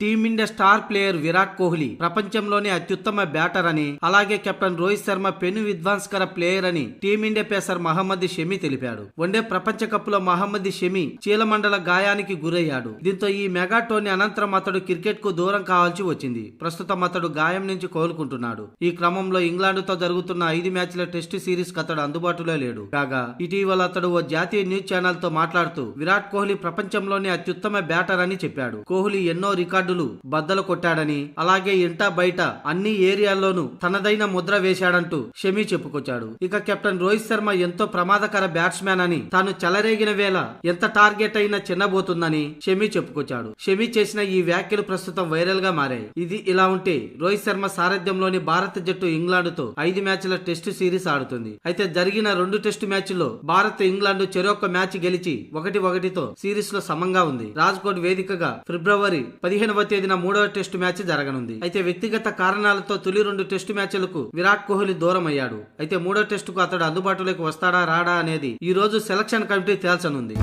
Team India star player Virat Kohli ప్రపంచంలోనే అత్యుత్తమ batter అని, అలాగే కెప్టెన్ రోహిత్ శర్మ పెను విధ్వంసకర ప్లేయర్ అని టీమిండియా పేసర్ మహమ్మద్ షమి తెలిపాడు. వన్డే ప్రపంచ కప్ లో మహమ్మద్ షమి చీలమండల గాయానికి గురయ్యాడు. దీంతో ఈ మెగా టోర్నీ అనంతరం అతడు క్రికెట్ కు దూరం కావాల్సి వచ్చింది. ప్రస్తుతం అతడు గాయం నుంచి కోలుకుంటున్నాడు. ఈ క్రమంలో ఇంగ్లాండ్ తో జరుగుతున్న 5 మ్యాచ్ల టెస్టు సిరీస్ కు అతడు అందుబాటులో లేడు. కాగా ఇటీవల అతడు ఓ జాతీయ న్యూస్ ఛానల్ తో మాట్లాడుతూ విరాట్ కోహ్లీ ప్రపంచంలోనే అత్యుత్తమ బ్యాటర్ అని చెప్పాడు. కోహ్లీ ఎన్నో రికార్డులు బద్దలు కొట్టాడని, అలాగే ఇంటా బయట అన్ని ఏరియాల్లోనూ తనదైన ముద్ర వేశాడంటూ షమి చెప్పుకొచ్చాడు. ఇక కెప్టెన్ రోహిత్ శర్మ ఎంతో ప్రమాదకర బ్యాట్స్మెన్ అని, తాను చెలరేగిన వేళ ఎంత టార్గెట్ అయినా చిన్నబోతుందని షమి చెప్పుకొచ్చాడు. షమి చేసిన ఈ వ్యాఖ్యలు ప్రస్తుతం వైరల్ గా మారాయి. ఇది ఇలా ఉంటే రోహిత్ శర్మ సారథ్యంలోని భారత జట్టు ఇంగ్లాండ్ తో 5 మ్యాచ్ల టెస్టు సిరీస్ ఆడుతుంది. అయితే జరిగిన 2 టెస్టు మ్యాచ్ల్లో భారత్ ఇంగ్లాండ్ చెరొక్క మ్యాచ్ గెలిచి 1-1తో సిరీస్ లో సమంగా ఉంది. రాజ్కోట్ వేదికగా ఫిబ్రవరి 15వ తేదీన 3వ టెస్టు మ్యాచ్ జరగనుంది. అయితే వ్యక్తిగత కారణాలతో తొలి 2 టెస్టు మ్యాచ్లకు విరాట్ కోహ్లీ దూరం అయ్యాడు. అయితే 3వ టెస్టుకు అతడు అందుబాటులోకి వస్తాడా రాడా అనేది ఈ రోజు సెలక్షన్ కమిటీ తేల్చనుంది.